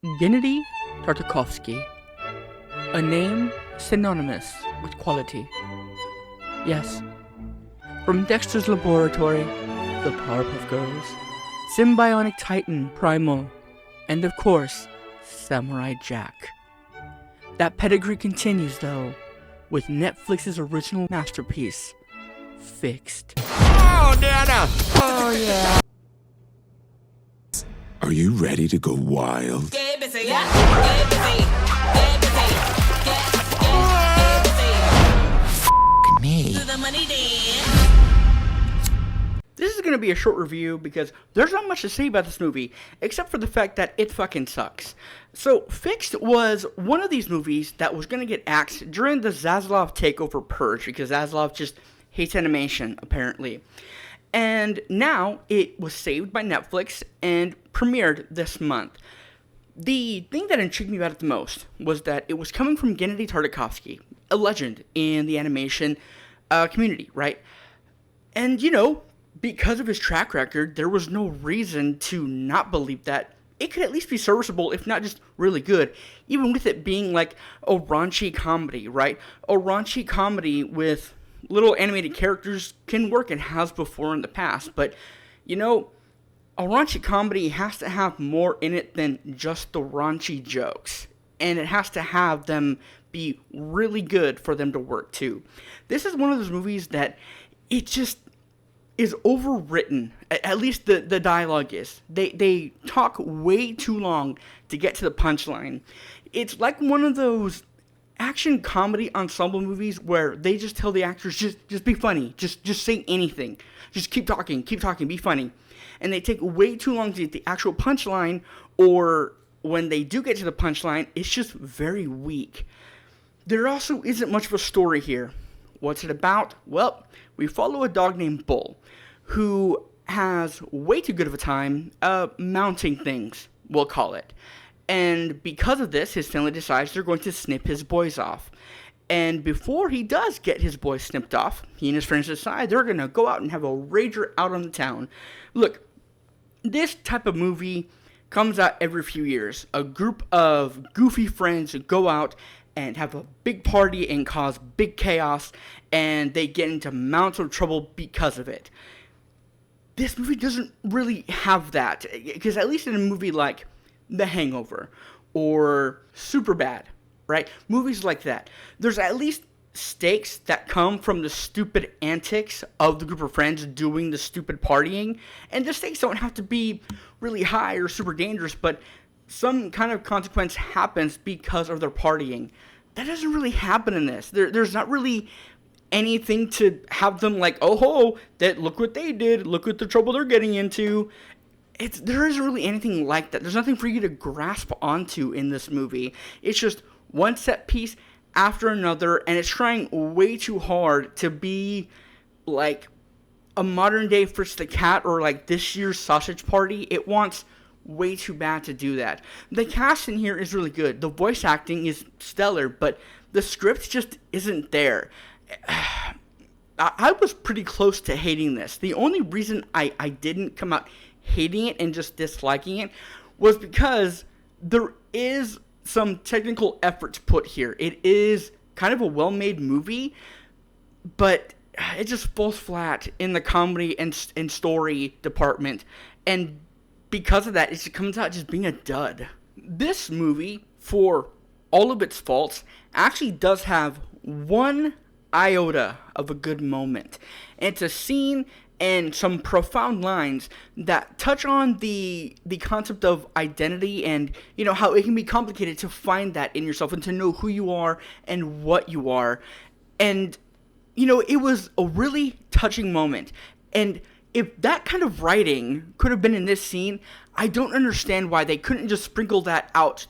Gennady Tartakovsky, a name synonymous with quality. Yes, from Dexter's Laboratory, the Powerpuff Girls, Symbionic Titan Primal, and of course, Samurai Jack. That pedigree continues though, with Netflix's original masterpiece, Fixed. Oh, Nana! Oh, yeah. Are you ready to go wild? Get busy, yeah. Get busy. Get busy. Get busy. Me. To the money then. This is going to be a short review because there's not much to say about this movie, except for the fact that it fucking sucks. So, Fixed was one of these movies that was going to get axed during the Zaslav takeover purge, because Zaslav just hates animation, apparently. And now it was saved by Netflix and premiered this month. The thing that intrigued me about it the most was that it was coming from Gennady Tartakovsky, a legend in the animation community, right? And, you know, because of his track record, there was no reason to not believe that it could at least be serviceable, if not just really good, even with it being like a raunchy comedy, right? A raunchy comedy with little animated characters can work and has before in the past, but, you know, a raunchy comedy has to have more in it than just the raunchy jokes, and it has to have them be really good for them to work too. This is one of those movies that it just is overwritten. At least the dialogue is. They talk way too long to get to the punchline. It's like one of those action comedy ensemble movies where they just tell the actors, just be funny, just say anything, just keep talking, be funny. And they take way too long to get the actual punchline, or when they do get to the punchline, it's just very weak. There also isn't much of a story here. What's it about? Well, we follow a dog named Bull, who has way too good of a time mounting things, we'll call it. And because of this, his family decides they're going to snip his boys off. And before he does get his boys snipped off, he and his friends decide they're going to go out and have a rager out on the town. Look, this type of movie comes out every few years. A group of goofy friends go out and have a big party and cause big chaos, and they get into mounts of trouble because of it. This movie doesn't really have that, because at least in a movie like The Hangover or Superbad, right? Movies like that, there's at least stakes that come from the stupid antics of the group of friends doing the stupid partying, and the stakes don't have to be really high or super dangerous, but some kind of consequence happens because of their partying. That doesn't really happen in this. There's not really anything to have them like, oh ho, that look what they did, look what the trouble they're getting into. There isn't really anything like that. There's nothing for you to grasp onto in this movie. It's just one set piece after another, and it's trying way too hard to be like a modern day Fritz the Cat or like this year's Sausage Party. It wants way too bad to do that. The cast in here is really good. The voice acting is stellar, but the script just isn't there. I was pretty close to hating this. The only reason I didn't come out hating it and just disliking it was because there is some technical effort put here. It is kind of a well-made movie, but it just falls flat in the comedy and story department, and because of that, it just comes out just being a dud. This movie, for all of its faults, actually does have one iota of a good moment. And it's a scene and some profound lines that touch on the concept of identity, and, you know, how it can be complicated to find that in yourself and to know who you are and what you are. And, you know, it was a really touching moment. And if that kind of writing could have been in this scene, I don't understand why they couldn't just sprinkle that out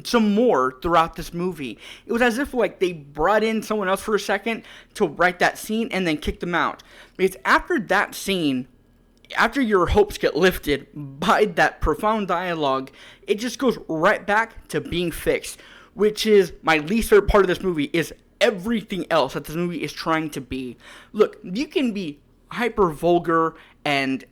some more throughout this movie. It was as if like they brought in someone else for a second to write that scene and then kicked them out. Because after that scene, after your hopes get lifted by that profound dialogue, it just goes right back to being Fixed, which is my least favorite part of this movie, is everything else that this movie is trying to be. Look, you can be hyper vulgar and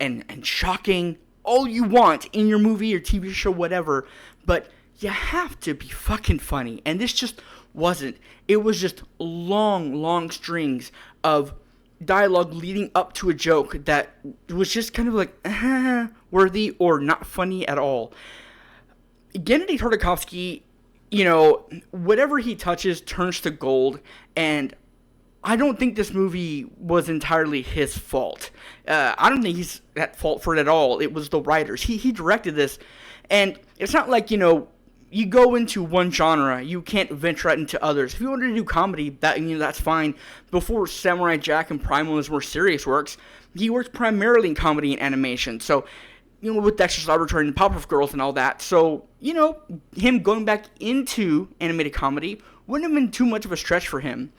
shocking all you want in your movie or TV show, whatever, but you have to be fucking funny. And this just wasn't. It was just long strings of dialogue leading up to a joke that was just kind of like worthy or not funny at all. Gennady Tartakovsky, you know, whatever he touches turns to gold, and I don't think this movie was entirely his fault. I don't think he's at fault for it at all. It was the writers. He directed this, and it's not like, you know, you go into one genre, you can't venture out into others. If you wanted to do comedy, that, you know, that's fine. Before Samurai Jack and Primal, his more serious works, he worked primarily in comedy and animation. So, you know, with Dexter's Laboratory and Powerpuff Girls and all that. So, you know, him going back into animated comedy wouldn't have been too much of a stretch for him.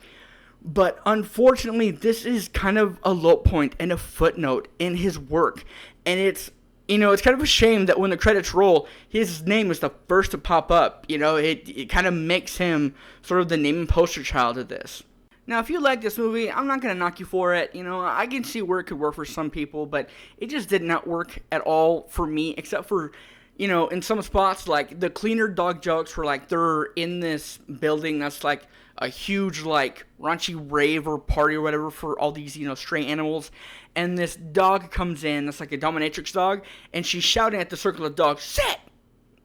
But unfortunately, this is kind of a low point and a footnote in his work. And it's, you know, it's kind of a shame that when the credits roll, his name is the first to pop up. You know, it kind of makes him sort of the name and poster child of this. Now, if you like this movie, I'm not going to knock you for it. You know, I can see where it could work for some people, but it just did not work at all for me, except for, you know, in some spots, like the cleaner dog jokes where, like, they're in this building that's, like, a huge, like, raunchy rave or party or whatever for all these, you know, stray animals. And this dog comes in, that's like a dominatrix dog, and she's shouting at the circle of dogs, "Sit!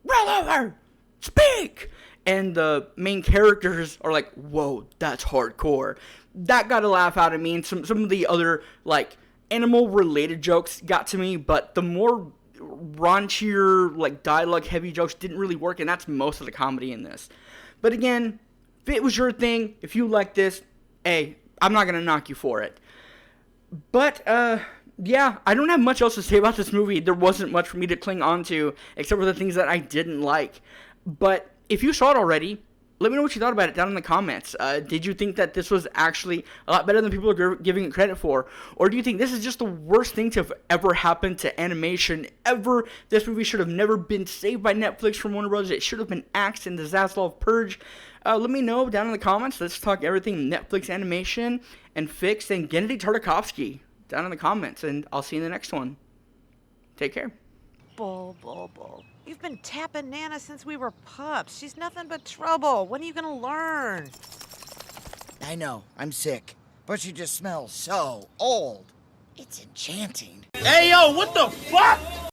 Roll over! Speak!" And the main characters are like, "Whoa, that's hardcore." That got a laugh out of me, and some of the other, like, animal-related jokes got to me, but the more raunchier, like, dialogue-heavy jokes didn't really work, and that's most of the comedy in this. But again, if it was your thing, if you like this, hey, I'm not going to knock you for it. But, yeah, I don't have much else to say about this movie. There wasn't much for me to cling on to, except for the things that I didn't like. But if you saw it already, let me know what you thought about it down in the comments. Did you think that this was actually a lot better than people are giving it credit for? Or do you think this is just the worst thing to have ever happened to animation ever? This movie should have never been saved by Netflix from Warner Bros. It should have been axed in the Zaslav Purge. Let me know down in the comments. Let's talk everything Netflix animation and Fixed and Gennady Tartakovsky down in the comments. And I'll see you in the next one. Take care. Bull. You've been tapping Nana since we were pups. She's nothing but trouble. When are you gonna learn? I know, I'm sick, but she just smells so old. It's enchanting. Hey, yo, what the fuck?